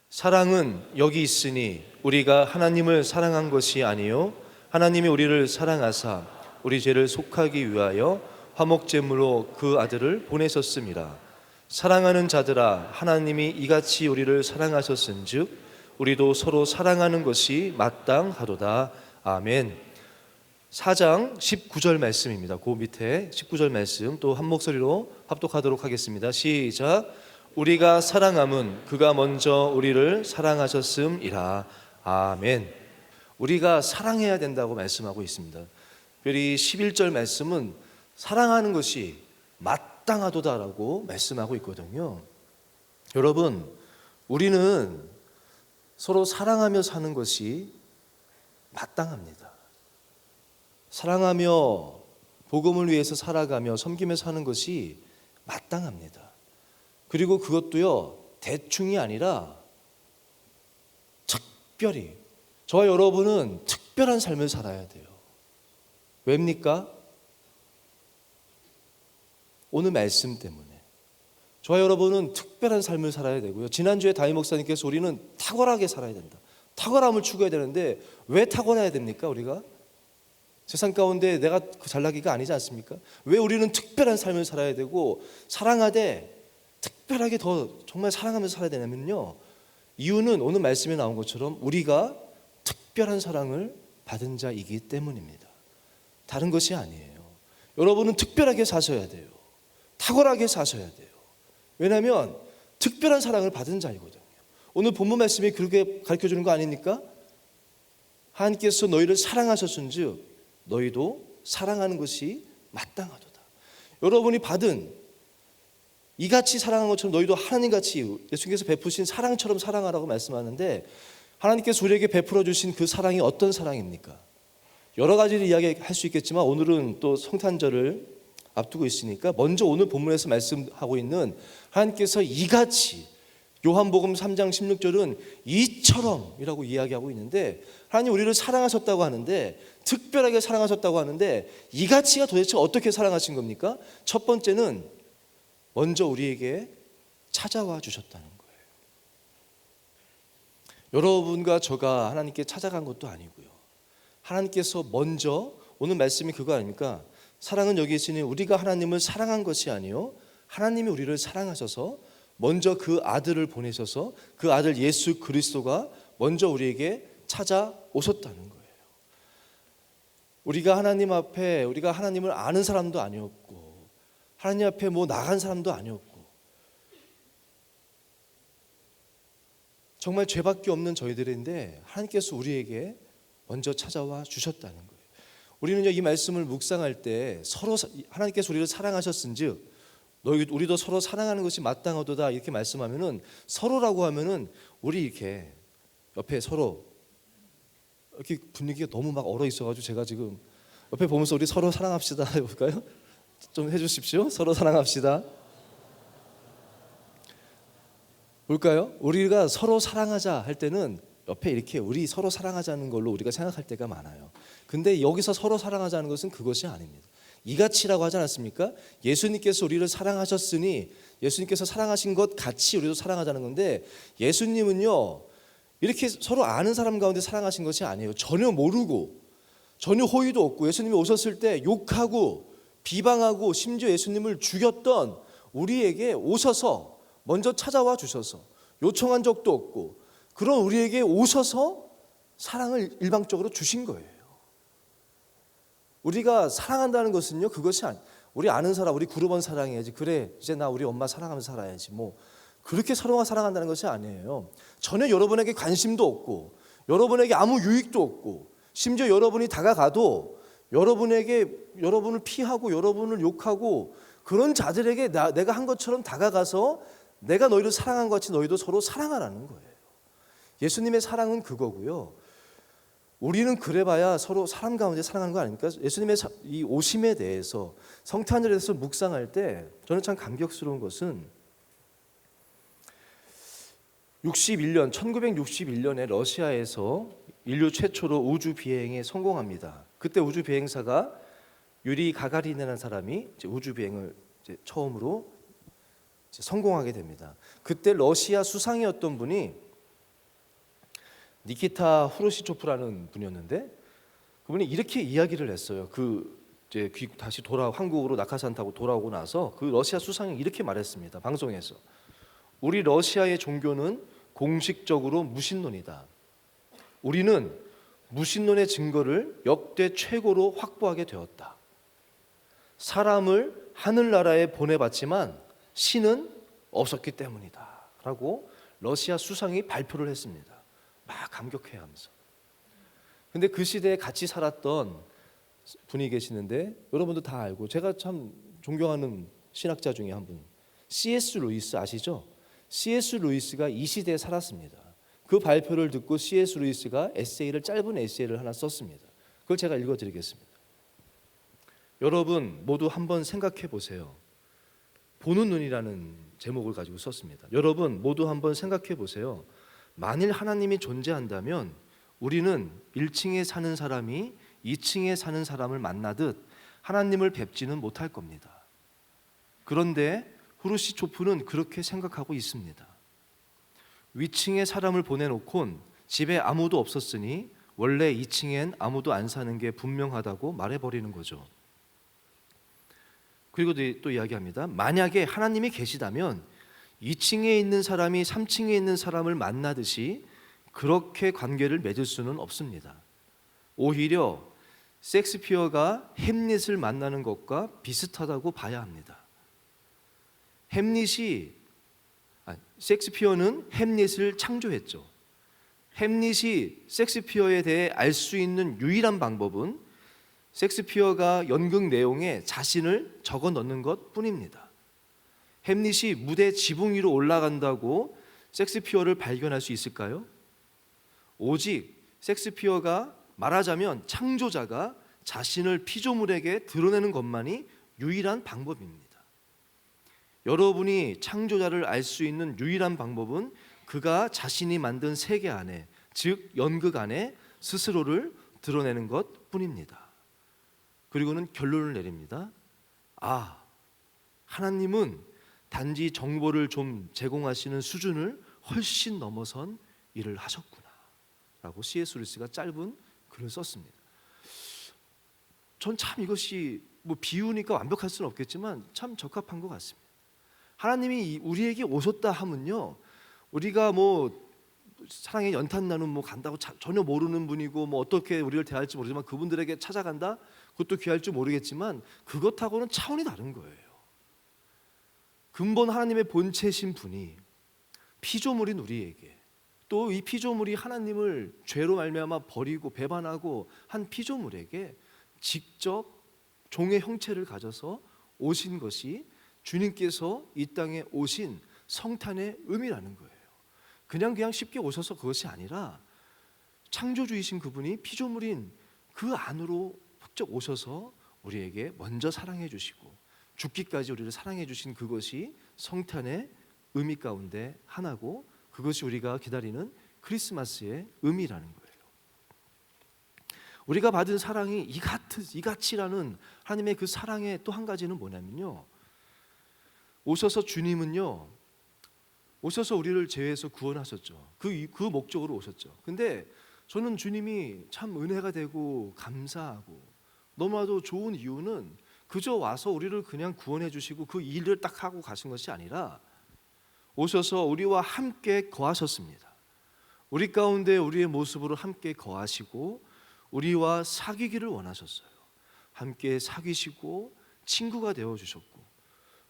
사랑은 여기 있으니 우리가 하나님을 사랑한 것이 아니요 하나님이 우리를 사랑하사 우리 죄를 속하기 위하여 화목제물로 그 아들을 보내셨습니다. 사랑하는 자들아, 하나님이 이같이 우리를 사랑하셨은즉 우리도 서로 사랑하는 것이 마땅하도다. 아멘. 4장 19절 말씀입니다. 그 밑에 19절 말씀 또 한 목소리로 합독하도록 하겠습니다. 시작. 우리가 사랑함은 그가 먼저 우리를 사랑하셨음이라. 아멘. 우리가 사랑해야 된다고 말씀하고 있습니다. 특별히 11절 말씀은 사랑하는 것이 마땅하도다라고 말씀하고 있거든요. 여러분, 우리는 서로 사랑하며 사는 것이 마땅합니다. 사랑하며 복음을 위해서 살아가며 섬기며 사는 것이 마땅합니다. 그리고 그것도요, 대충이 아니라 특별히 저와 여러분은 특별한 삶을 살아야 돼요. 왜입니까? 오늘 말씀 때문에 저와 여러분은 특별한 삶을 살아야 되고요. 지난주에 다임 목사님께서 우리는 탁월하게 살아야 된다, 탁월함을 추구해야 되는데 왜 탁월해야 됩니까? 우리가 세상 가운데 내가 잘나기가 아니지 않습니까? 왜 우리는 특별한 삶을 살아야 되고 사랑하되 특별하게 더 정말 사랑하면서 살아야 되냐면요, 이유는 오늘 말씀에 나온 것처럼 우리가 특별한 사랑을 받은 자이기 때문입니다. 다른 것이 아니에요. 여러분은 특별하게 사셔야 돼요. 탁월하게 사셔야 돼요. 왜냐하면 특별한 사랑을 받은 자이거든요. 오늘 본문 말씀이 그렇게 가르쳐주는 거 아닙니까? 하나님께서 너희를 사랑하셨은즉 너희도 사랑하는 것이 마땅하도다. 여러분이 받은 이같이 사랑한 것처럼 너희도 하나님같이 예수님께서 베푸신 사랑처럼 사랑하라고 말씀하는데, 하나님께서 우리에게 베풀어 주신 그 사랑이 어떤 사랑입니까? 여러 가지를 이야기할 수 있겠지만 오늘은 또 성탄절을 앞두고 있으니까 먼저 오늘 본문에서 말씀하고 있는 하나님께서 이같이, 요한복음 3장 16절은 이처럼이라고 이야기하고 있는데, 하나님 우리를 사랑하셨다고 하는데, 특별하게 사랑하셨다고 하는데 이같이가 도대체 어떻게 사랑하신 겁니까? 첫 번째는 먼저 우리에게 찾아와 주셨다는 거예요. 여러분과 저가 하나님께 찾아간 것도 아니고요, 하나님께서 먼저, 오늘 말씀이 그거 아닙니까? 사랑은 여기 있으니 우리가 하나님을 사랑한 것이 아니요 하나님이 우리를 사랑하셔서 먼저 그 아들을 보내셔서 그 아들 예수 그리스도가 먼저 우리에게 찾아오셨다는 거예요. 우리가 하나님 앞에, 우리가 하나님을 아는 사람도 아니었고 하나님 앞에 뭐 나간 사람도 아니었고 정말 죄밖에 없는 저희들인데 하나님께서 우리에게 먼저 찾아와 주셨다는 거예요. 우리는 이 말씀을 묵상할 때 서로 하나님께서 우리를 사랑하셨은즉 우리도 서로 사랑하는 것이 마땅하도다 이렇게 말씀하면은, 서로라고 하면은 우리 이렇게 옆에 서로 이렇게 분위기가 너무 막 얼어 있어가지고 제가 지금 옆에 보면서 우리 서로 사랑합시다 해볼까요? 좀 해주십시오. 서로 사랑합시다. 볼까요? 우리가 서로 사랑하자 할 때는 옆에 이렇게 우리 서로 사랑하자는 걸로 우리가 생각할 때가 많아요. 근데 여기서 서로 사랑하자는 것은 그것이 아닙니다. 이같이라고 하지 않았습니까? 예수님께서 우리를 사랑하셨으니 예수님께서 사랑하신 것 같이 우리도 사랑하자는 건데, 예수님은요 이렇게 서로 아는 사람 가운데 사랑하신 것이 아니에요. 전혀 모르고 전혀 호의도 없고 예수님이 오셨을 때 욕하고 비방하고 심지어 예수님을 죽였던 우리에게 오셔서 먼저 찾아와 주셔서 요청한 적도 없고 그런 우리에게 오셔서 사랑을 일방적으로 주신 거예요. 우리가 사랑한다는 것은요, 그것이 우리 아는 사람, 우리 그룹원 사랑해야지, 그래 이제 나 우리 엄마 사랑하면서 살아야지, 뭐 그렇게 서로가 사랑한다는 것이 아니에요. 전혀 여러분에게 관심도 없고 여러분에게 아무 유익도 없고 심지어 여러분이 다가가도 여러분을 피하고 여러분을 욕하고 그런 자들에게 내가 한 것처럼 다가가서 내가 너희를 사랑한 것 같이 너희도 서로 사랑하라는 거예요. 예수님의 사랑은 그거고요. 우리는 그래봐야 서로 사람 가운데 사랑하는 거 아닙니까? 예수님의 이 오심에 대해서 성탄절에 대해서 묵상할 때 저는 참 감격스러운 것은 1961년에 러시아에서 인류 최초로 우주 비행에 성공합니다. 그때 우주 비행사가 유리 가가린이라는 사람이 우주 비행을 처음으로 성공하게 됩니다. 그때 러시아 수상이었던 분이 니키타 후르시초프라는 분이었는데 그분이 이렇게 이야기를 했어요. 이제 다시 한국으로 낙하산 타고 돌아오고 나서 그 러시아 수상이 이렇게 말했습니다. 방송에서 우리 러시아의 종교는 공식적으로 무신론이다. 우리는 무신론의 증거를 역대 최고로 확보하게 되었다. 사람을 하늘나라에 보내봤지만 신은 없었기 때문이다 라고 러시아 수상이 발표를 했습니다. 막 감격해하면서. 근데 그 시대에 같이 살았던 분이 계시는데 여러분도 다 알고 제가 참 존경하는 신학자 중에 한 분, C.S. 루이스 아시죠? C.S. 루이스가 이 시대에 살았습니다. 그 발표를 듣고 C.S. 루이스가 짧은 에세이를 하나 썼습니다. 그걸 제가 읽어드리겠습니다. 여러분 모두 한번 생각해 보세요. 보는 눈이라는 제목을 가지고 썼습니다. 여러분 모두 한번 생각해 보세요. 만일 하나님이 존재한다면 우리는 1층에 사는 사람이 2층에 사는 사람을 만나듯 하나님을 뵙지는 못할 겁니다. 그런데 후르시초프는 그렇게 생각하고 있습니다. 위층에 사람을 보내놓곤 집에 아무도 없었으니 원래 2층엔 아무도 안 사는 게 분명하다고 말해버리는 거죠. 그리고 또 이야기합니다. 만약에 하나님이 계시다면 2층에 있는 사람이 3층에 있는 사람을 만나듯이 그렇게 관계를 맺을 수는 없습니다. 오히려 섹스피어가 햄릿을 만나는 것과 비슷하다고 봐야 합니다. 섹스피어는 햄릿을 창조했죠. 햄릿이 섹스피어에 대해 알 수 있는 유일한 방법은 섹스피어가 연극 내용에 자신을 적어 넣는 것 뿐입니다. 햄릿이 무대 지붕 위로 올라간다고 섹스피어를 발견할 수 있을까요? 오직 섹스피어가 말하자면 창조자가 자신을 피조물에게 드러내는 것만이 유일한 방법입니다. 여러분이 창조자를 알 수 있는 유일한 방법은 그가 자신이 만든 세계 안에, 즉 연극 안에 스스로를 드러내는 것 뿐입니다. 그리고는 결론을 내립니다. 하나님은 단지 정보를 좀 제공하시는 수준을 훨씬 넘어선 일을 하셨구나 라고 C.S. 루이스가 짧은 글을 썼습니다. 전 참 이것이 비유니까 완벽할 수는 없겠지만 참 적합한 것 같습니다. 하나님이 우리에게 오셨다 하면요, 우리가 사랑의 연탄 나눔 간다고 전혀 모르는 분이고 어떻게 우리를 대할지 모르지만 그분들에게 찾아간다? 그것도 귀할 줄 모르겠지만 그것하고는 차원이 다른 거예요. 근본 하나님의 본체신 분이 피조물인 우리에게, 또 이 피조물이 하나님을 죄로 말미암아 버리고 배반하고 한 피조물에게 직접 종의 형체를 가져서 오신 것이 주님께서 이 땅에 오신 성탄의 의미라는 거예요. 그냥 쉽게 오셔서 그것이 아니라 창조주이신 그분이 피조물인 그 안으로 푹쩍 오셔서 우리에게 먼저 사랑해 주시고 죽기까지 우리를 사랑해 주신 그것이 성탄의 의미 가운데 하나고, 그것이 우리가 기다리는 크리스마스의 의미라는 거예요. 우리가 받은 사랑이 이같이라는 하나님의 그 사랑의 또 한 가지는 뭐냐면요, 주님은요 오셔서 우리를 죄에서 구원하셨죠. 그 목적으로 오셨죠. 근데 저는 주님이 참 은혜가 되고 감사하고 너무나도 좋은 이유는 그저 와서 우리를 그냥 구원해 주시고 그 일을 딱 하고 가신 것이 아니라 오셔서 우리와 함께 거하셨습니다. 우리 가운데 우리의 모습으로 함께 거하시고 우리와 사귀기를 원하셨어요. 함께 사귀시고 친구가 되어주셨고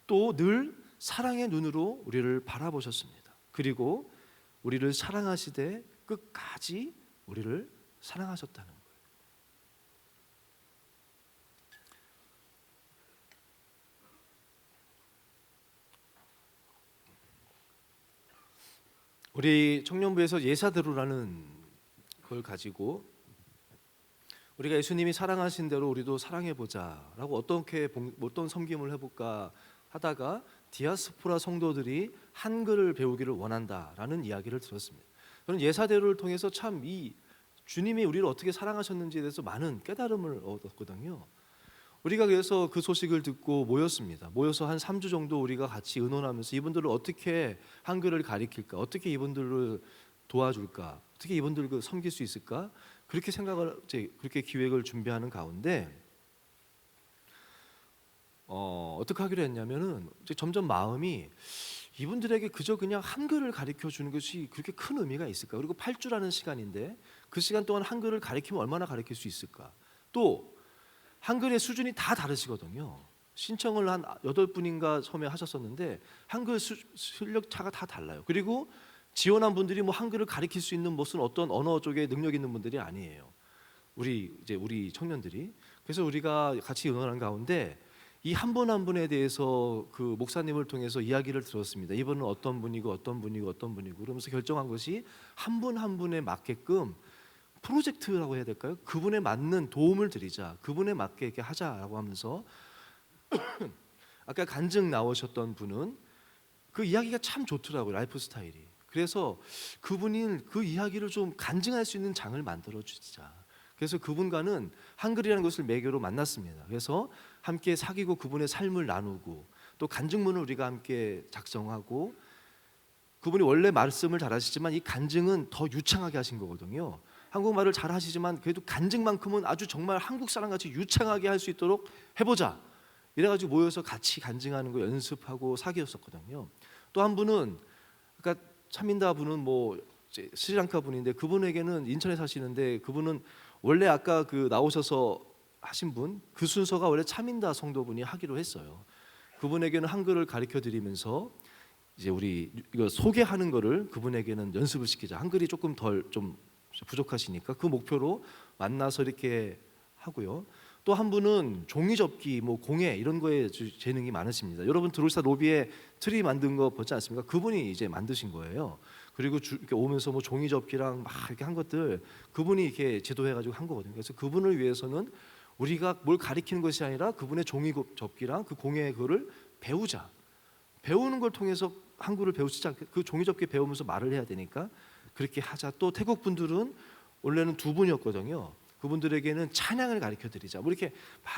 또 늘 사랑의 눈으로 우리를 바라보셨습니다. 그리고 우리를 사랑하시되 끝까지 우리를 사랑하셨다는 거예요. 우리 청년부에서 예사대로라는 걸 가지고 우리가 예수님이 사랑하신 대로 우리도 사랑해보자라고 어떤 섬김을 해볼까 하다가 디아스포라 성도들이 한글을 배우기를 원한다라는 이야기를 들었습니다. 저는 예사대로를 통해서 참 이 주님이 우리를 어떻게 사랑하셨는지에 대해서 많은 깨달음을 얻었거든요. 우리가 그래서 그 소식을 듣고 모였습니다. 모여서 한 3주 정도 우리가 같이 의논하면서 이분들을 어떻게 한글을 가리킬까, 어떻게 이분들을 도와줄까? 어떻게 이분들 섬길 수 있을까? 그렇게 그렇게 기획을 준비하는 가운데 어떻게 하기로 했냐면은 이제 점점 마음이 이분들에게 그저 그냥 한글을 가르쳐 주는 것이 그렇게 큰 의미가 있을까? 그리고 8주라는 시간인데 그 시간 동안 한글을 가르치면 얼마나 가르칠 수 있을까? 또 한글의 수준이 다 다르시거든요. 신청을 한 8분인가 처음에 하셨었는데 한글 실력 차가 다 달라요. 그리고 지원한 분들이 뭐 한글을 가르칠 수 있는 무슨 어떤 언어 쪽에 능력 있는 분들이 아니에요. 우리 청년들이. 그래서 우리가 같이 응원한 가운데 이 한 분 한 분에 대해서 그 목사님을 통해서 이야기를 들었습니다. 이분은 어떤 분이고 어떤 분이고 어떤 분이고 그러면서 결정한 것이 한 분 한 분에 맞게끔 프로젝트라고 해야 될까요? 그분에 맞는 도움을 드리자. 그분에 맞게 이렇게 하자라고 하면서 아까 간증 나오셨던 분은 그 이야기가 참 좋더라고요. 라이프 스타일이. 그래서 그분이 그 이야기를 좀 간증할 수 있는 장을 만들어 주자. 그래서 그분과는 한글이라는 것을 매개로 만났습니다. 그래서 함께 사귀고 그분의 삶을 나누고 또 간증문을 우리가 함께 작성하고 그분이 원래 말씀을 잘하시지만 이 간증은 더 유창하게 하신 거거든요. 한국말을 잘 하시지만 그래도 간증만큼은 아주 정말 한국 사람같이 유창하게 할 수 있도록 해보자. 이래가지고 모여서 같이 간증하는 거 연습하고 사귀었었거든요. 또 한 분은 그러니까 차민다 분은 뭐 스리랑카 분인데 그분에게는 인천에 사시는데 그분은 원래 아까 그 나오셔서 하신 분 그 순서가 원래 차민다 성도분이 하기로 했어요. 그분에게는 한글을 가르쳐 드리면서 이제 우리 이거 소개하는 거를 그분에게는 연습을 시키자. 한글이 조금 덜 좀 부족하시니까 그 목표로 만나서 이렇게 하고요. 또 한 분은 종이접기, 뭐 공예 이런 거에 재능이 많으십니다. 여러분 드로사 로비에 트리 만든 거 보지 않습니까? 그분이 이제 만드신 거예요. 그리고 이렇게 오면서 뭐 종이접기랑 막 이렇게 한 것들 그분이 이렇게 지도해가지고 한 거거든요. 그래서 그분을 위해서는 우리가 뭘 가리키는 것이 아니라 그분의 종이접기랑 그 공예 그거를 배우자. 배우는 걸 통해서 한국을 배우지 않게 그 종이접기 배우면서 말을 해야 되니까 그렇게 하자. 또 태국 분들은 원래는 2분이었거든요. 그분들에게는 찬양을 가르쳐 드리자. 뭐 이렇게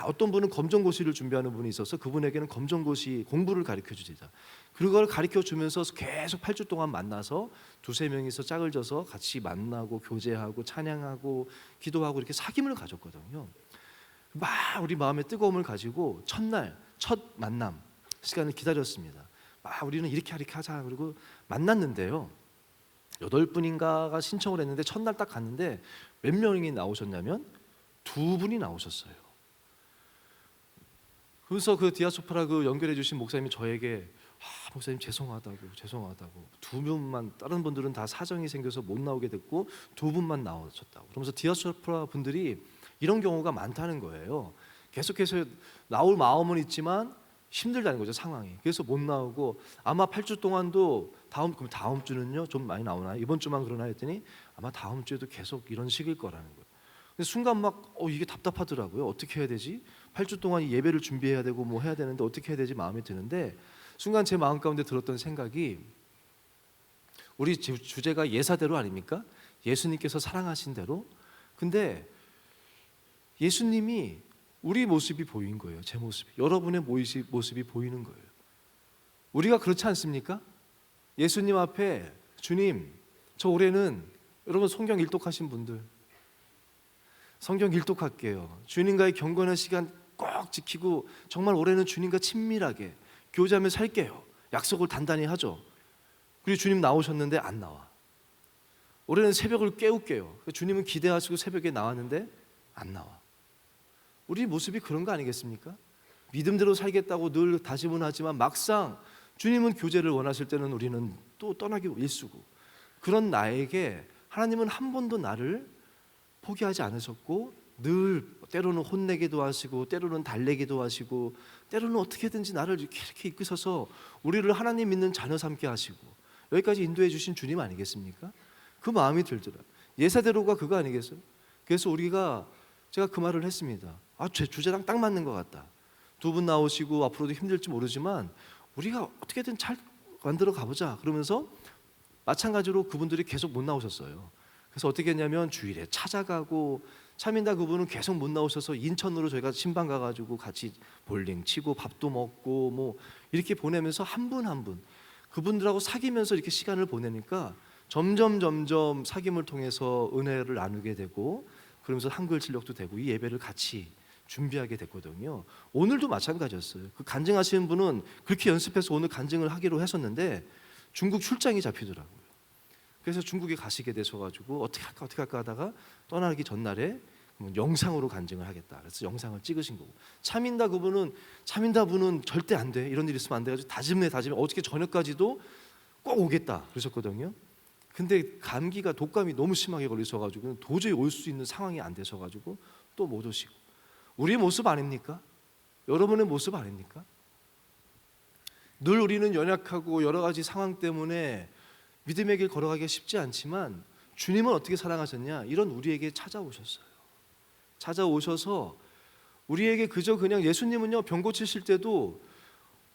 어떤 분은 검정고시를 준비하는 분이 있어서 그분에게는 검정고시 공부를 가르쳐 주자. 그걸 가르쳐 주면서 계속 8주 동안 만나서 2-3명이서 짝을 져서 같이 만나고 교제하고 찬양하고 기도하고 이렇게 사귐을 가졌거든요. 막 우리 마음에 뜨거움을 가지고 첫날 첫 만남 시간을 기다렸습니다. 막 우리는 이렇게 하자. 그리고 만났는데요. 8분인가가 신청을 했는데 첫날 딱 갔는데 몇 명이 나오셨냐면 2분이 나오셨어요. 그래서 그 디아스포라 그 연결해 주신 목사님이 저에게 목사님 죄송하다고 2분만 다른 분들은 다 사정이 생겨서 못 나오게 됐고 2분만 나오셨다고. 그러면서 디아스포라 분들이 이런 경우가 많다는 거예요. 계속해서 나올 마음은 있지만 힘들다는 거죠, 상황이. 그래서 못 나오고 아마 8주 동안도 그럼 다음 주는요 좀 많이 나오나요? 이번 주만 그러나 했더니 아마 다음 주에도 계속 이런 식일 거라는 거예요. 근데 순간 막 이게 답답하더라고요. 어떻게 해야 되지? 8주 동안 예배를 준비해야 되고 뭐 해야 되는데 어떻게 해야 되지 마음에 드는데 순간 제 마음 가운데 들었던 생각이 우리 주제가 예사대로 아닙니까? 예수님께서 사랑하신 대로. 근데 예수님이 우리 모습이 보인 거예요. 제 모습이. 여러분의 모습이 보이는 거예요. 우리가 그렇지 않습니까? 예수님 앞에 주님, 저 올해는 여러분 성경 일독하신 분들 성경 일독할게요. 주님과의 경건한 시간 꼭 지키고 정말 올해는 주님과 친밀하게 교제하며 살게요. 약속을 단단히 하죠. 그리고 주님 나오셨는데 안 나와. 올해는 새벽을 깨울게요. 주님은 기대하시고 새벽에 나왔는데 안 나와. 우리 모습이 그런 거 아니겠습니까? 믿음대로 살겠다고 늘 다짐은 하지만 막상 주님은 교제를 원하실 때는 우리는 또 떠나기 일쑤고 그런 나에게 하나님은 한 번도 나를 포기하지 않으셨고 늘 때로는 혼내기도 하시고 때로는 달래기도 하시고 때로는 어떻게든지 나를 이렇게 이끄셔서 우리를 하나님 믿는 자녀 삼게 하시고 여기까지 인도해 주신 주님 아니겠습니까? 그 마음이 들더라고요. 예사대로가 그거 아니겠어요? 그래서 제가 그 말을 했습니다. 제 주제랑 딱 맞는 것 같다. 2분 나오시고 앞으로도 힘들지 모르지만 우리가 어떻게든 잘 만들어 가보자. 그러면서 마찬가지로 그분들이 계속 못 나오셨어요. 그래서 어떻게 했냐면 주일에 찾아가고 차민다 그분은 계속 못 나오셔서 인천으로 저희가 신방 가가지고 같이 볼링 치고 밥도 먹고 뭐 이렇게 보내면서 한 분 한 분 그분들하고 사귀면서 이렇게 시간을 보내니까 점점 사귐을 통해서 은혜를 나누게 되고, 그러면서 한글 실력도 되고 이 예배를 같이 준비하게 됐거든요. 오늘도 마찬가지였어요. 그 간증하시는 분은 그렇게 연습해서 오늘 간증을 하기로 했었는데 중국 출장이 잡히더라고요. 그래서 중국에 가시게 되셔가지고 어떻게 할까 하다가 떠나기 전날에 영상으로 간증을 하겠다. 그래서 영상을 찍으신 거고, 차민다 분은 절대 안 돼, 이런 일 있으면 안 돼가지고 다짐해 어저께 저녁까지도 꼭 오겠다 그러셨거든요. 근데 감기가 독감이 너무 심하게 걸리셔가지고 도저히 올 수 있는 상황이 안 되셔가지고 또 못 오시고, 우리의 모습 아닙니까? 여러분의 모습 아닙니까? 늘 우리는 연약하고 여러 가지 상황 때문에 믿음의 길 걸어가기가 쉽지 않지만 주님은 어떻게 사랑하셨냐? 이런 우리에게 찾아오셨어요. 찾아오셔서 우리에게 그냥 예수님은요, 병 고치실 때도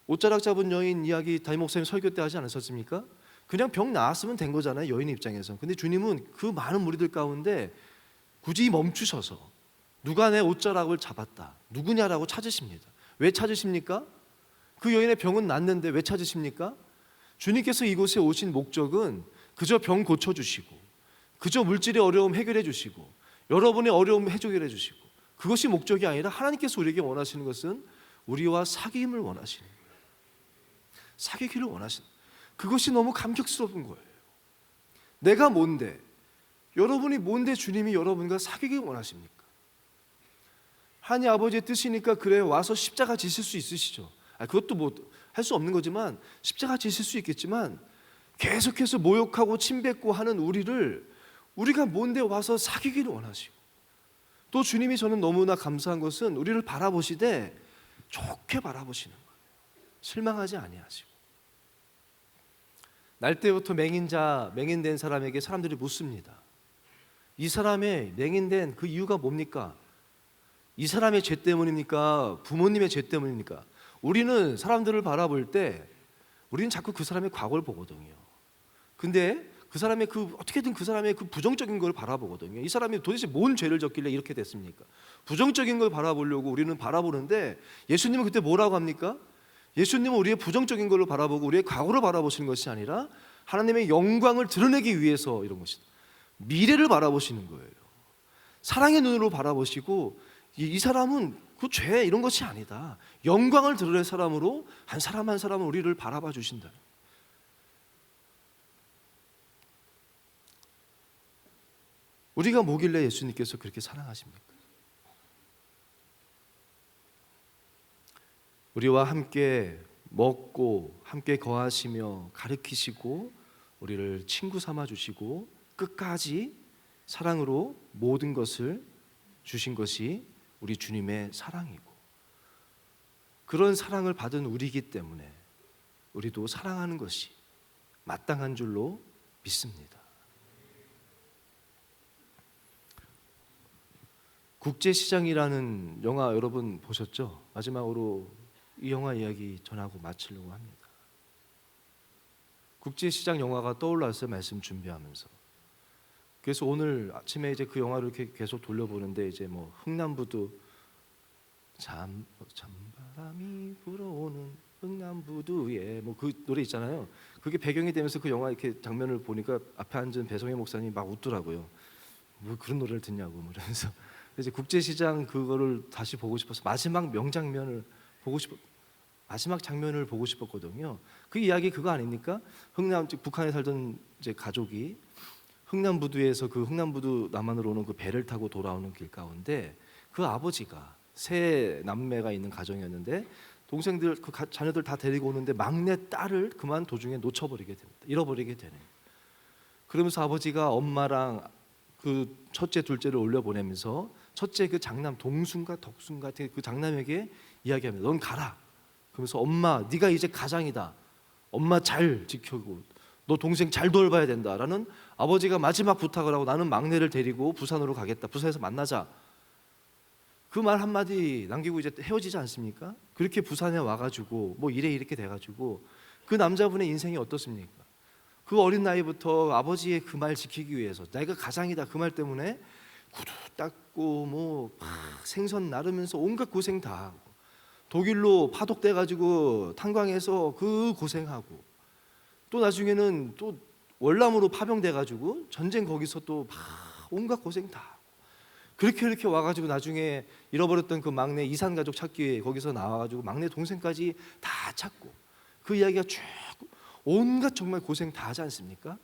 옷자락 잡은 여인 이야기 담임 목사님 설교 때 하지 않으셨습니까? 그냥 병 나았으면 된 거잖아요, 여인 입장에서. 근데 주님은 그 많은 무리들 가운데 굳이 멈추셔서 누가 내 옷자락을 잡았다, 누구냐라고 찾으십니다. 왜 찾으십니까? 그 여인의 병은 낫는데 왜 찾으십니까? 주님께서 이곳에 오신 목적은 그저 병 고쳐주시고, 그저 물질의 어려움 해결해 주시고, 여러분의 어려움 해결해 주시고, 그것이 목적이 아니라 하나님께서 우리에게 원하시는 것은 우리와 사귐을 원하시는 거예요. 사귀기를 원하시는, 그것이 너무 감격스러운 거예요. 내가 뭔데, 여러분이 뭔데 주님이 여러분과 사귀기 원하십니까? 하나님 아버지의 뜻이니까 그래 와서 십자가 지실 수 있으시죠. 그것도 뭐 할 수 없는 거지만 십자가 지실 수 있겠지만 계속해서 모욕하고 침뱉고 하는 우리가 뭔데 와서 사귀기를 원하시고, 또 주님이 저는 너무나 감사한 것은 우리를 바라보시되 좋게 바라보시는 거예요. 실망하지 아니하시고. 날 때부터 맹인된 사람에게 사람들이 묻습니다. 이 사람의 맹인된 그 이유가 뭡니까? 이 사람의 죄 때문입니까? 부모님의 죄 때문입니까? 우리는 사람들을 바라볼 때 우리는 자꾸 그 사람의 과거를 보거든요. 근데 어떻게든 그 사람의 그 부정적인 걸 바라보거든요. 이 사람이 도대체 뭔 죄를 졌길래 이렇게 됐습니까? 부정적인 걸 바라보려고 우리는 바라보는데, 예수님은 그때 뭐라고 합니까? 예수님은 우리의 부정적인 걸로 바라보고 우리의 과거를 바라보시는 것이 아니라 하나님의 영광을 드러내기 위해서 이런 것이다. 미래를 바라보시는 거예요. 사랑의 눈으로 바라보시고, 이 사람은 그 죄 이런 것이 아니다, 영광을 드러낼 사람으로 한 사람 한 사람을 우리를 바라봐 주신다. 우리가 뭐길래 예수님께서 그렇게 사랑하십니까? 우리와 함께 먹고 함께 거하시며 가르치시고 우리를 친구 삼아 주시고 끝까지 사랑으로 모든 것을 주신 것이 우리 주님의 사랑이고, 그런 사랑을 받은 우리이기 때문에 우리도 사랑하는 것이 마땅한 줄로 믿습니다. 국제시장이라는 영화 여러분 보셨죠? 마지막으로 이 영화 이야기 전하고 마치려고 합니다. 국제시장 영화가 떠올랐어요, 말씀 준비하면서. 그래서 오늘 아침에 이제 그 영화를 이렇게 계속 돌려보는데, 이제 뭐 흥남부두 찬바람이 불어오는 흥남부두에 뭐 그 노래 있잖아요. 그게 배경이 되면서 그 영화 이렇게 장면을 보니까 앞에 앉은 배성희 목사님이 막 웃더라고요. 뭐 그런 노래를 듣냐고 뭐 이러면서. 이제 국제시장 그거를 다시 보고 싶어서 마지막 장면을 보고 싶었거든요. 그 이야기 그거 아닙니까? 북한에 살던 이제 가족이 흥남부두에서 그 흥남부두 남한으로 오는 그 배를 타고 돌아오는 길 가운데 그 아버지가 세 남매가 있는 가정이었는데 동생들 자녀들 다 데리고 오는데 막내 딸을 그만 도중에 놓쳐버리게 됩니다. 잃어버리게 되는. 그러면서 아버지가 엄마랑 그 첫째 둘째를 올려보내면서 첫째 그 장남 동순과 덕순 같은 그 장남에게 이야기합니다. 넌 가라. 그러면서 엄마 네가 이제 가장이다. 엄마 잘 지켜고 너 동생 잘 돌봐야 된다라는 아버지가 마지막 부탁을 하고, 나는 막내를 데리고 부산으로 가겠다. 부산에서 만나자. 그 말 한마디 남기고 이제 헤어지지 않습니까? 그렇게 부산에 와가지고 뭐 이렇게 돼가지고 그 남자분의 인생이 어떻습니까? 그 어린 나이부터 아버지의 그 말 지키기 위해서 내가 가장이다 그 말 때문에 구두 닦고 뭐 생선 나르면서 온갖 고생 다 하고, 독일로 파독돼 가지고 탄광해서 그 고생하고, 또 나중에는 또 월남으로 파병돼가지고 전쟁 거기서 또 막 온갖 고생 다 그렇게 와가지고 나중에 잃어버렸던 그 막내 이산 가족 찾기 위해 거기서 나와가지고 막내 동생까지 다 찾고 그 이야기가 쭉 온갖 정말 고생 다 하지 않습니까?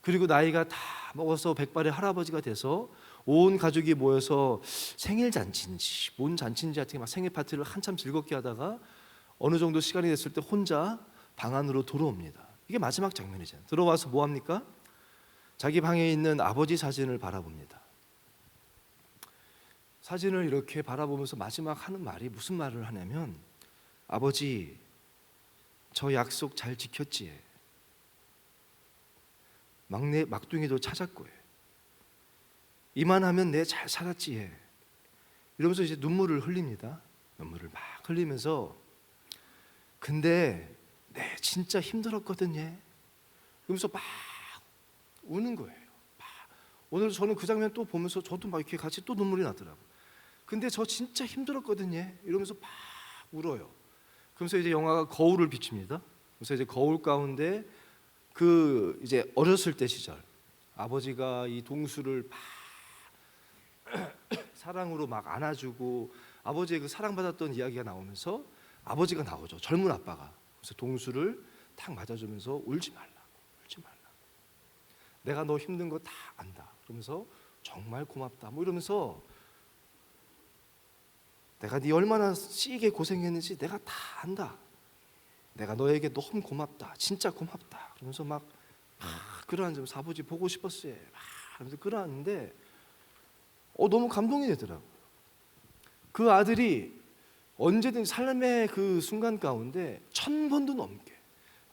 그리고 나이가 다 먹어서 백발의 할아버지가 돼서 온 가족이 모여서 생일 잔치인지 뭔 잔치인지 하여튼 막 생일 파티를 한참 즐겁게 하다가 어느 정도 시간이 됐을 때 혼자 방 안으로 들어옵니다. 이게 마지막 장면이잖아요. 들어와서 뭐 합니까? 자기 방에 있는 아버지 사진을 바라봅니다. 사진을 이렇게 바라보면서 마지막 하는 말이 무슨 말을 하냐면, 아버지, 저 약속 잘 지켰지? 막내 막둥이도 찾았고 이만하면 내 잘 살았지? 이러면서 이제 눈물을 흘립니다. 눈물을 막 흘리면서 근데 네 진짜 힘들었거든요. 그러면서 막 우는 거예요. 막. 오늘 저는 그 장면 또 보면서 저도 막 이렇게 같이 또 눈물이 나더라고요. 근데 저 진짜 힘들었거든요. 이러면서 막 울어요. 그러면서 이제 영화가 거울을 비춥니다. 그래서 이제 거울 가운데 그 이제 어렸을 때 시절 아버지가 이 동수를 막 사랑으로 막 안아주고 아버지의 그 사랑받았던 이야기가 나오면서 아버지가 나오죠. 젊은 아빠가. 그래서 동수를 탁 맞아주면서 울지 말라. 내가 너 힘든 거 다 안다. 그러면서 정말 고맙다. 뭐 이러면서 내가 네 얼마나 씨게 고생했는지 내가 다 안다. 내가 너에게 너무 고맙다. 진짜 고맙다. 그러면서 막 끌어안으면서 아버지 보고 싶었어요. 막 하면서 끌어안는데 너무 감동이 되더라고요. 그 아들이 언제든 삶의 그 순간 가운데 1000번도 넘게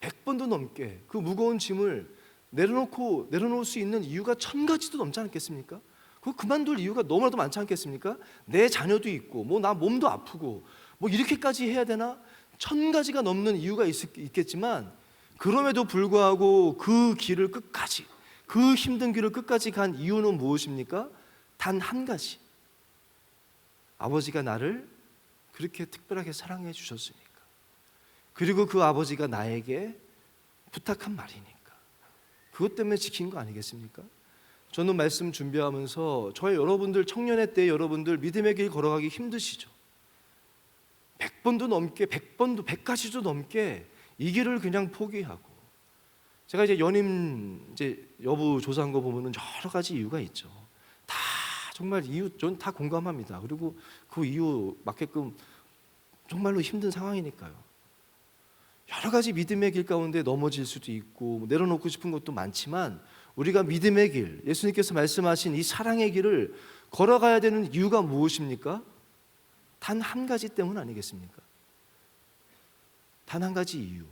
100번도 넘게 그 무거운 짐을 내려놓을 수 있는 이유가 1000가지도 넘지 않겠습니까? 그거 그만둘 이유가 너무나도 많지 않겠습니까? 내 자녀도 있고 뭐 나 몸도 아프고 뭐 이렇게까지 해야 되나? 1000가지가 넘는 이유가 있겠지만 그럼에도 불구하고 그 길을 끝까지 그 힘든 길을 끝까지 간 이유는 무엇입니까? 단 한 가지. 아버지가 나를 그렇게 특별하게 사랑해 주셨으니까. 그리고 그 아버지가 나에게 부탁한 말이니까. 그것 때문에 지킨 거 아니겠습니까? 저는 말씀 준비하면서 저의 여러분들 청년의 때 여러분들 믿음의 길 걸어가기 힘드시죠? 100번도 넘게 100번도 100가지도 넘게 이 길을 그냥 포기하고 제가 이제 연임 이제 여부 조사한 거 보면은 여러 가지 이유가 있죠. 다 정말 이유 전 다 공감합니다. 그리고 그 이유 맞게끔 정말로 힘든 상황이니까요. 여러 가지 믿음의 길 가운데 넘어질 수도 있고 내려놓고 싶은 것도 많지만 우리가 믿음의 길, 예수님께서 말씀하신 이 사랑의 길을 걸어가야 되는 이유가 무엇입니까? 단 한 가지 때문 아니겠습니까? 단 한 가지 이유.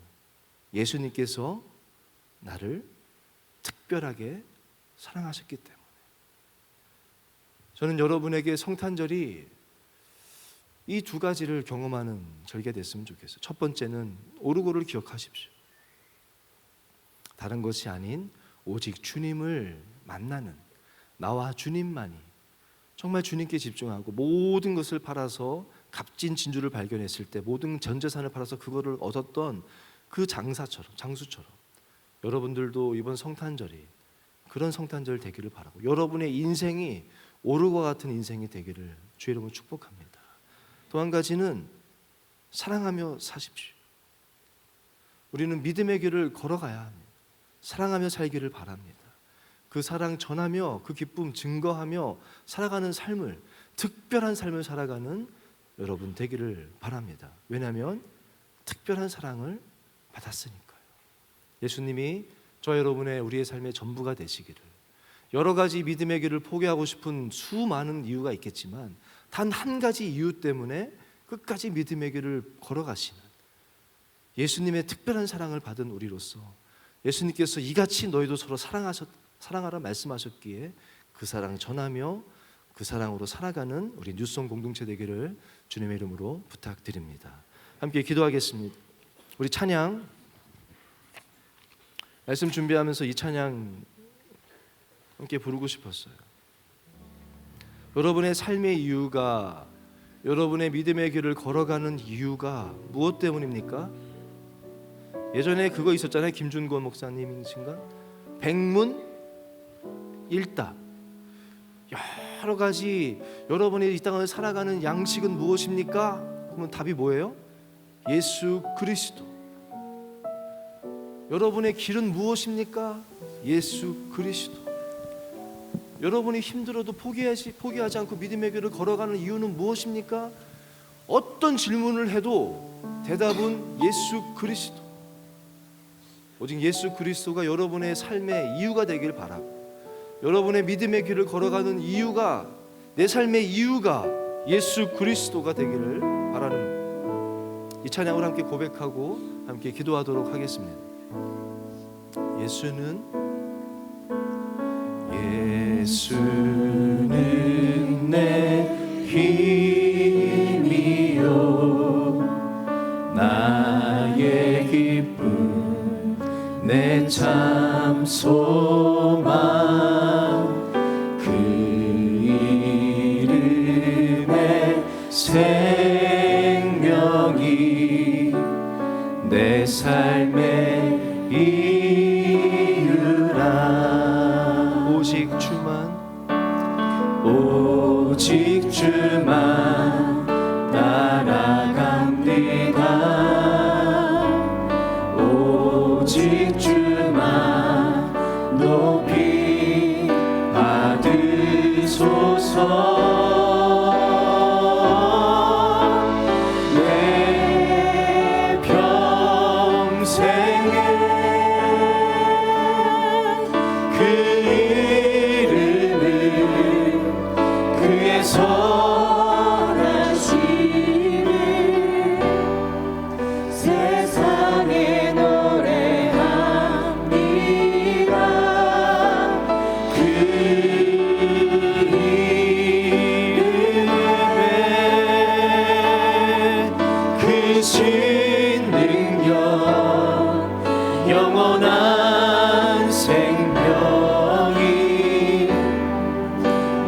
예수님께서 나를 특별하게 사랑하셨기 때문에. 저는 여러분에게 성탄절이 이 두 가지를 경험하는 절기가 됐으면 좋겠어요. 첫 번째는 오르고를 기억하십시오. 다른 것이 아닌 오직 주님을 만나는 나와 주님만이 정말 주님께 집중하고 모든 것을 팔아서 값진 진주를 발견했을 때 모든 전 재산을 팔아서 그거를 얻었던 그 장수처럼 여러분들도 이번 성탄절이 그런 성탄절 되기를 바라고 여러분의 인생이 오르고 같은 인생이 되기를 주의 이름으로 축복합니다. 또 한 가지는 사랑하며 사십시오. 우리는 믿음의 길을 걸어가야 합니다. 사랑하며 살기를 바랍니다. 그 사랑 전하며 그 기쁨 증거하며 살아가는 삶을 특별한 삶을 살아가는 여러분 되기를 바랍니다. 왜냐하면 특별한 사랑을 받았으니까요. 예수님이 저 여러분의 우리의 삶의 전부가 되시기를 여러 가지 믿음의 길을 포기하고 싶은 수많은 이유가 있겠지만 단 한 가지 이유 때문에 끝까지 믿음의 길을 걸어가시는 예수님의 특별한 사랑을 받은 우리로서 예수님께서 이같이 너희도 서로 사랑하라 말씀하셨기에 그 사랑 전하며 그 사랑으로 살아가는 우리 뉴송 공동체 되기를 주님의 이름으로 부탁드립니다. 함께 기도하겠습니다. 우리 찬양 말씀 준비하면서 이 찬양 함께 부르고 싶었어요. 여러분의 삶의 이유가 여러분의 믿음의 길을 걸어가는 이유가 무엇 때문입니까? 예전에 그거 있었잖아요. 김준권 목사님이신가? 백문일답. 여러 가지 여러분이 이 땅을 살아가는 양식은 무엇입니까? 그러면 답이 뭐예요? 예수 그리스도. 여러분의 길은 무엇입니까? 예수 그리스도. 여러분이 힘들어도 포기하지 않고 믿음의 길을 걸어가는 이유는 무엇입니까? 어떤 질문을 해도 대답은 예수 그리스도. 오직 예수 그리스도가 여러분의 삶의 이유가 되길 바라고, 여러분의 믿음의 길을 걸어가는 이유가, 내 삶의 이유가 예수 그리스도가 되기를 바라는, 이 찬양을 함께 고백하고 함께 기도하도록 하겠습니다. 예수는 내 힘이요 나의 기쁨 내 참 소망 그 이름의 생명이 내 삶의 이유라. 오직 주만 따라갑니다. 오직 주만 높이 받으소서. 내 평생에 그 이름을 그의 선하심을 세상에 노래합니다. 그 이름에 크신 능력 영원한 생명이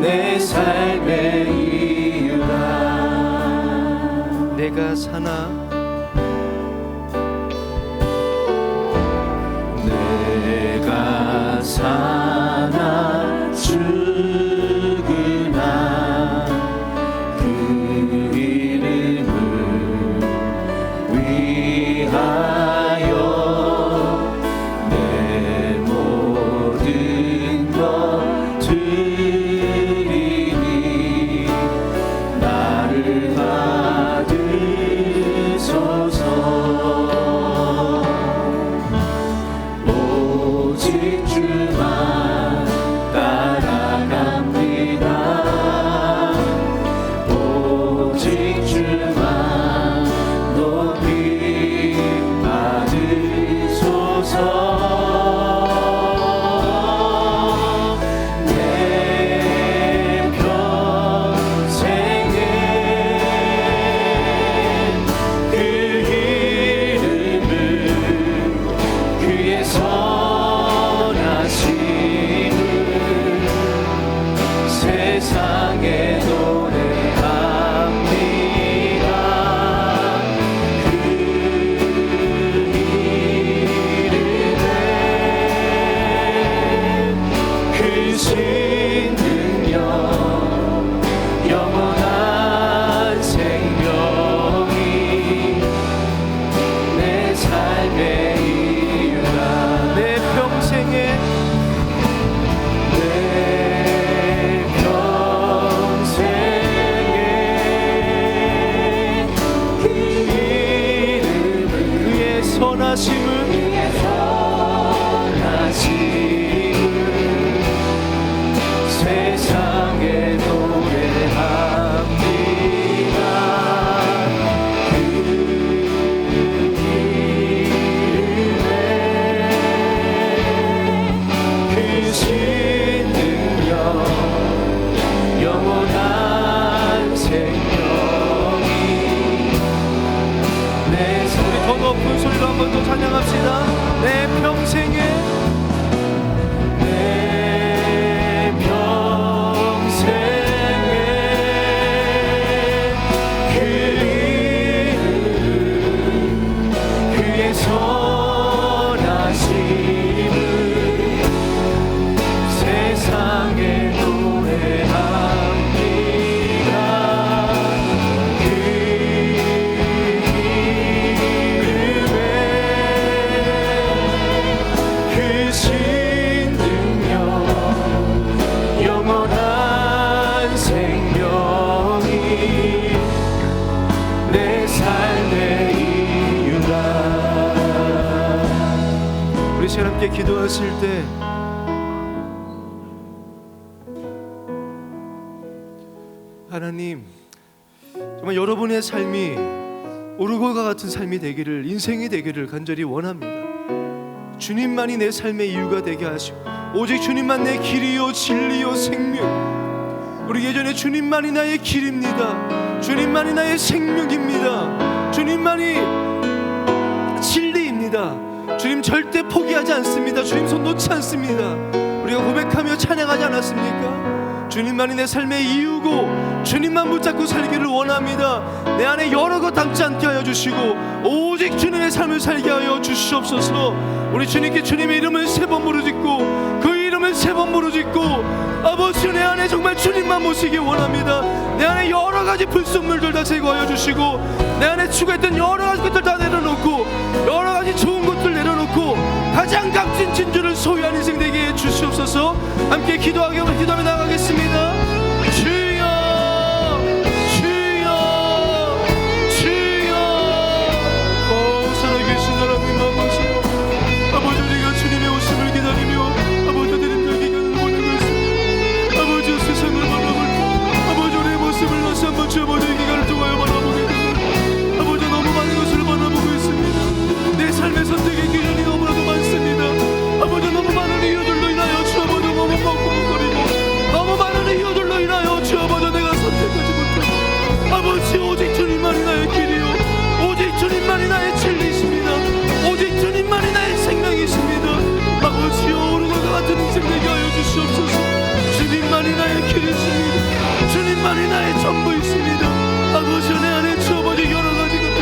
내 삶의 이유라. 내가 사나 내가 사나 죽으나 그 이름을 위하여 내 모든 것 드리니 나를 받으소서. 오직 주만 따라갑니다. 오직 주만 높이 받으소서. 내 평생에 그 이름을 그의 선하심을 세상에 노래합니다. 그 이름에 크신 능력 영원한 생명이 내 삶의 이유라. 내 평생에 내 평생에 그 이름을 그의 선하심을 세상에 노래합니다. 그 이름에 크신 능력 영원한 생명이 내 삶. 우리 더 높은 소리로 한 번 더 찬양합시다. 내 평생에 내 평생에 그 이름 그의 선하심을 시간 함께 기도하실 때 하나님, 정말 여러분의 삶이 오르골과 같은 삶이 되기를, 인생이 되기를 간절히 원합니다. 주님만이 내 삶의 이유가 되게 하시고 오직 주님만 내 길이요 진리요 생명. 우리 예전에 주님만이 나의 길입니다. 주님만이 나의 생명입니다. 주님만이 진리입니다. 주님 절대 포기하지 않습니다. 주님 손 놓지 않습니다. 우리가 고백하며 찬양하지 않았습니까? 주님만이 내 삶의 이유고 주님만 붙잡고 살기를 원합니다. 내 안에 여러 것 담지 않게 하여 주시고 오직 주님의 삶을 살게 하여 주시옵소서. 우리 주님께 주님의 이름을 3번 부르짖고 그 이름을 3번 부르짖고 아버지, 내 안에 정말 주님만 모시기 원합니다. 내 안에 여러 가지 불순물들 다 제거하여 주시고 내 안에 추구했던 여러 가지 것들 다 내려놓고 여러 가지 좋은 것들 내려놓고 가장 값진 진주를 소유한 인생 되게 해 주시옵소서. 함께 기도하며 나가겠습니다. 주여 주여 주여. 살아계신 하나님 아버지, 아버지 우리가 주님의 오심을 기다리며 아버지 드림들 기간을 보내고 있습니다. 아버지 세상을 바라볼 때 아버지 우리의 모습을 다시 한번 주 아버지의 기간을 통하여 바라보게 됩니다. 아버지 너무 많은 것을 바라보고 있습니다. 내 삶의 선택의 기준이 너무나도 많습니다. 아버지 너무 많은 이유들로 인하여 주 아버지 너무 멍멍거리고 너무 많은 이유들로 인하여 주 아버지 내가 선택하지 못하고 아버지 오직 주님만이 나의 길이요 오직 주님만이 나의 진리이십니다. 오직 주님만이 나의 생명이십니다. 아버지여 오르골과 같은 인생 되게 하여 주시옵소서. 주님만이 나의 길이십니다. 주님만이 나의 전부이십니다. 아버지 내 안에 주 아버지 여러 가지 것들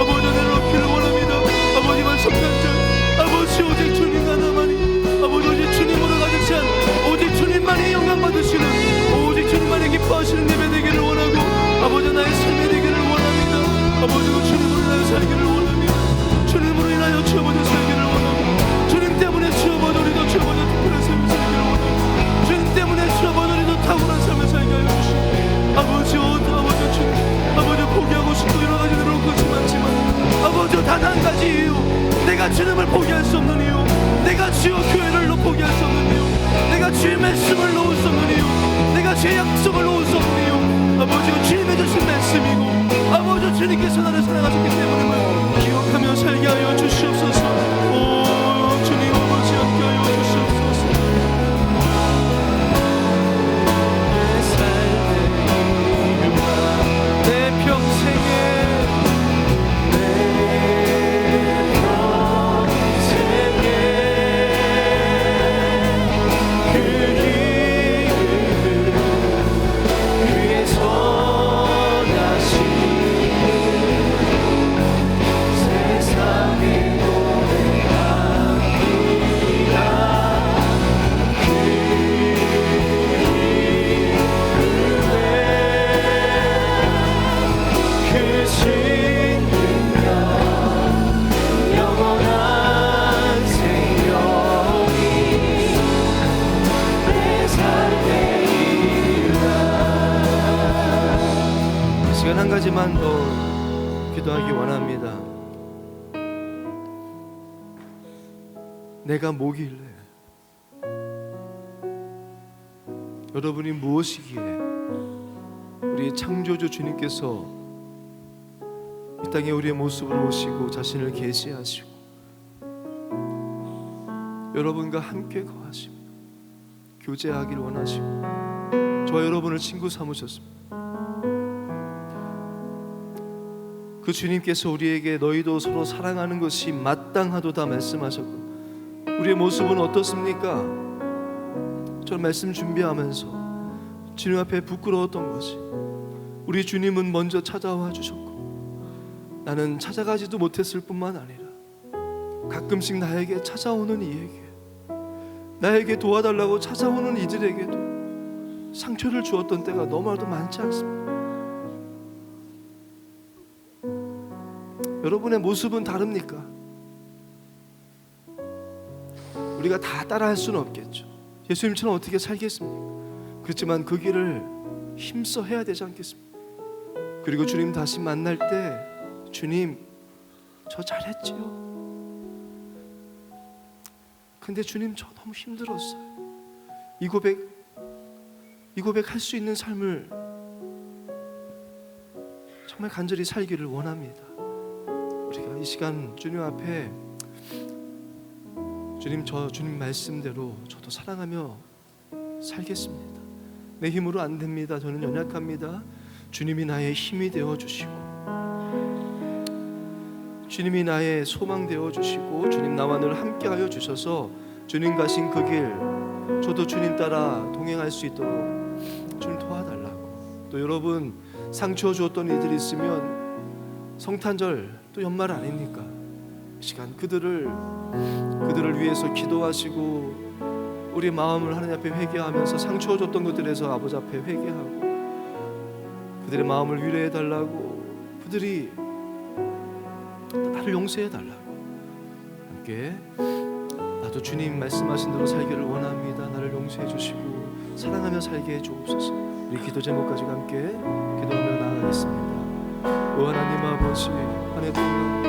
아버지 내려놓기를 원합니다. 아버지 말씀단절 아버지 오직 주님 하나만이 아버지 오직 주님으로 가득 찬 오직 주님만이 영광 받으시는 오직 주님만이 기뻐하시는 예배 되기를 원하고 아버지 나의 삶이 되기를 원합니다. 아버지가 주님으로 인하여 살기를 원합니다. 주님으로 인하여 주 아버지 살기를 원하고 주님 때문에 주 아버지 우리도 주 아버지 특별한 삶을 살기를 원하고 주님 때문에 주 아버지 우리도 탁월한 삶을 살게 하여 주시고 아버지 아버지 주님 아버지 포기하고 싶고 여러 가지 내려놓은 것이 많지만 아버지 단 한 가지 이유, 내가 주님을 포기할 수 없는 이유, 내가 주여 교회를 포기할 수 없는 이유, 내가 주의 말씀을 놓을 수 없는 이유, 내가 주의 약속을 놓을 수 없는 이유, 아버지가 주님의 주신 말씀이고 아버지 주님께서 나를 사랑하셨기 때문에 기억하며 살게 하여 주시옵소서. 오 주님 아버지 함께 하여 주시옵소서. 내 삶의 이유가 내 평생에 한 가지만 더 기도하기 원합니다. 내가 뭐길래 여러분이 무엇이기에 우리 창조주 주님께서 이 땅에 우리의 모습을 오시고 자신을 계시하시고 여러분과 함께 거하시고 교제하길 원하시고 저와 여러분을 친구 삼으셨습니다. 그 주님께서 우리에게 너희도 서로 사랑하는 것이 마땅하도다 말씀하셨고 우리의 모습은 어떻습니까? 저는 말씀 준비하면서 주님 앞에 부끄러웠던 것이 우리 주님은 먼저 찾아와 주셨고 나는 찾아가지도 못했을 뿐만 아니라 가끔씩 나에게 찾아오는 이에게 나에게 도와달라고 찾아오는 이들에게도 상처를 주었던 때가 너무나도 많지 않습니까? 여러분의 모습은 다릅니까? 우리가 다 따라할 수는 없겠죠. 예수님처럼 어떻게 살겠습니까? 그렇지만 그 길을 힘써 해야 되지 않겠습니까? 그리고 주님 다시 만날 때 주님 저 잘했지요. 근데 주님, 저 너무 힘들었어요. 이 고백 할 수 있는 삶을 정말 간절히 살기를 원합니다. 우리가 이 시간 주님 앞에, 주님, 저 주님 말씀대로 저도 사랑하며 살겠습니다. 내 힘으로 안 됩니다. 저는 연약합니다. 주님이 나의 힘이 되어 주시고, 주님이 나의 소망 되어 주시고, 주님 나와 늘 함께하여 주셔서 주님 가신 그 길 저도 주님 따라 동행할 수 있도록 주님 도와달라고. 또 여러분, 상처 주었던 이들이 있으면 성탄절 또 연말 아닙니까? 이 시간 그들을 위해서 기도하시고, 우리 마음을 하나님 앞에 회개하면서 상처 줬던 것들에서 아버지 앞에 회개하고, 그들의 마음을 위로해 달라고, 그들이 나를 용서해 달라고 함께, 나도 주님 말씀하신 대로 살기를 원합니다. 나를 용서해 주시고 사랑하며 살게 해 주옵소서. 우리 기도 제목까지 함께 기도하며 나아가겠습니다. 오 하나님 아버지, 한 해 동안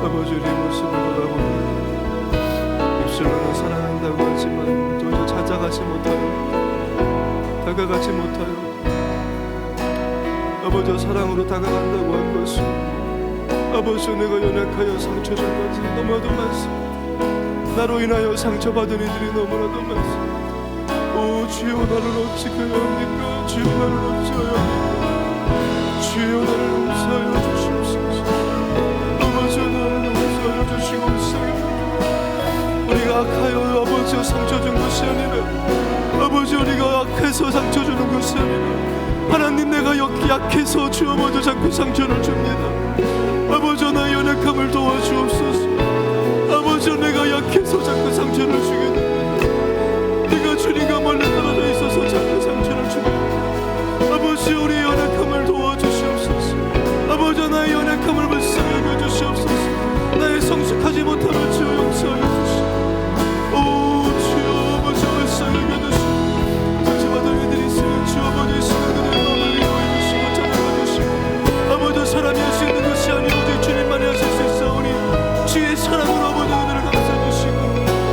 아버지, 우리 모습을 돌아보니 입술로는 사랑한다고 하지만 도저히 찾아가지 못하여, 다가가지 못하여, 아버지 사랑으로 다가간다고 한 것은 아버지 내가 연약하여 상처 준 것이 너무나도 많습니다. 나로 인하여 상처받은 이들이 너무나도 많습니다. 오 주여, 나를 어찌 해야 합니까? 주여, 나를 어찌 해야 합니까? 주여, 나를 용서하여 주시옵소서. 아버지, 나를 용서하여 주시옵소서. 우리가 악하여 아버지 상처 준 것이 아니라, 아버지 우리가 악해서 상처 주는 것이 아니라, 하나님 내가 약해서 주여 먼저 자꾸 상처를 줍니다. 아버지, 나의 연약함을 도와주옵소서. 아버지, 내가 약해서 자꾸 상처를 주게 됩니다. 네가 주님과 멀리 떨어져 있어서 자꾸 상처를 주게 됩니다. 아버지, 우리의 연약함을 도와주시옵소서. 아버지, 나의 연약함을 불쌍히 여겨주시옵소서. 나의 성숙하지 못함을 주여 용서하여 주시옵소서. 오 주여, 아버지 불쌍히 여겨주시고, 상처받은 이들이 있으면 주여 아버지 있으면 그들의 마음을 위로해 주시고 찾아가 주시고, 아버지 사람이 할 수 있는 것이 아니오 오직 주님만이 하실 수 있사오니 주의 사랑으로 아버지 그들을 감싸 주시고,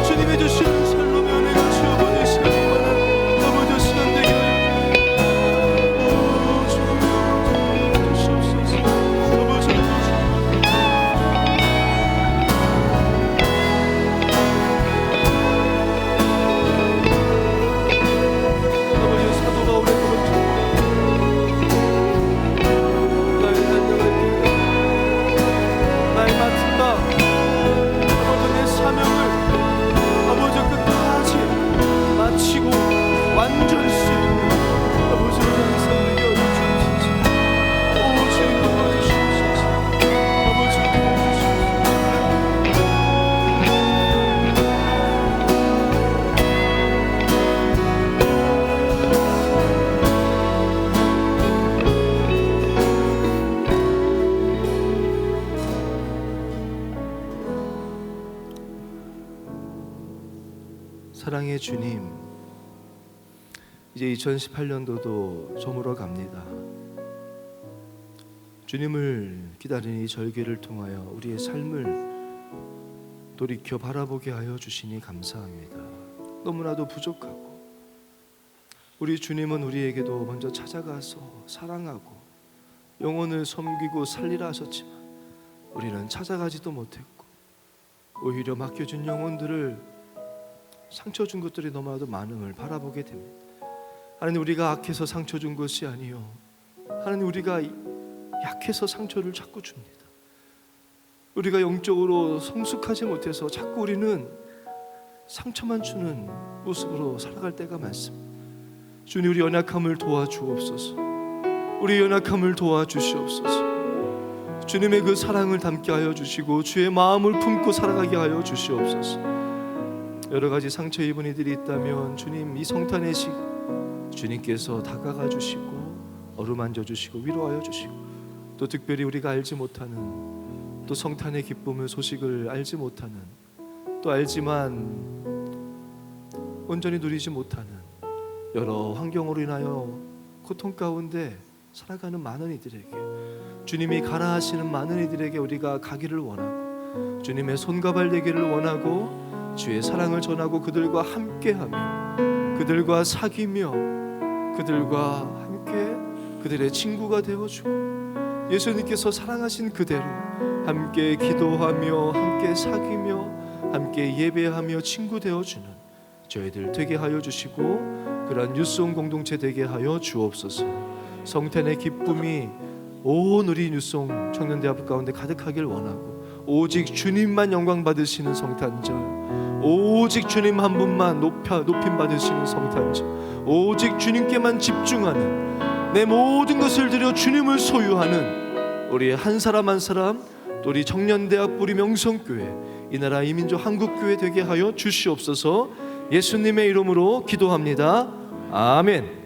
주님이 주시는 살로 면회가 주여 아버지 시간이 많은 아버지 시간 되게 하여 오 주여 주시옵소서. 아버지 사랑의 주님, 이제 2018년도도 저물어 갑니다. 주님을 기다리는 이 절기를 통하여 우리의 삶을 돌이켜 바라보게 하여 주시니 감사합니다. 너무나도 부족하고, 우리 주님은 우리에게도 먼저 찾아가서 사랑하고 영혼을 섬기고 살리라 하셨지만 우리는 찾아가지도 못했고, 오히려 맡겨준 영혼들을 상처 준 것들이 너무나도 많음을 바라보게 됩니다. 하나님, 우리가 악해서 상처 준 것이 아니요, 하나님 우리가 약해서 상처를 자꾸 줍니다. 우리가 영적으로 성숙하지 못해서 자꾸 우리는 상처만 주는 모습으로 살아갈 때가 많습니다. 주님, 우리 연약함을 도와주옵소서. 우리 연약함을 도와주시옵소서. 주님의 그 사랑을 담게 하여 주시고 주의 마음을 품고 살아가게 하여 주시옵소서. 여러 가지 상처 입은 이들이 있다면 주님, 이 성탄의 시 주님께서 다가가 주시고 어루만져 주시고 위로하여 주시고, 또 특별히 우리가 알지 못하는 또 성탄의 기쁨을 소식을 알지 못하는 또 알지만 온전히 누리지 못하는 여러 환경으로 인하여 고통 가운데 살아가는 많은 이들에게, 주님이 가라 하시는 많은 이들에게 우리가 가기를 원하고 주님의 손과 발 되기를 원하고 주의 사랑을 전하고 그들과 함께하며 그들과 사귀며 그들과 함께 그들의 친구가 되어주고 예수님께서 사랑하신 그대로 함께 기도하며 함께 사귀며 함께 예배하며 친구 되어주는 저희들 되게 하여 주시고 그러한 뉴송 공동체 되게 하여 주옵소서. 성탄의 기쁨이 온 우리 뉴송 청년대학부 가운데 가득하길 원하고 오직 주님만 영광 받으시는 성탄절, 오직 주님 한 분만 높임 받으시는 성탄절, 오직 주님께만 집중하는 내 모든 것을 들여 주님을 소유하는 우리 한 사람 한 사람, 또 우리 청년대학부 우리 명성교회 이 나라 이민족 한국교회 되게 하여 주시옵소서. 예수님의 이름으로 기도합니다. 아멘.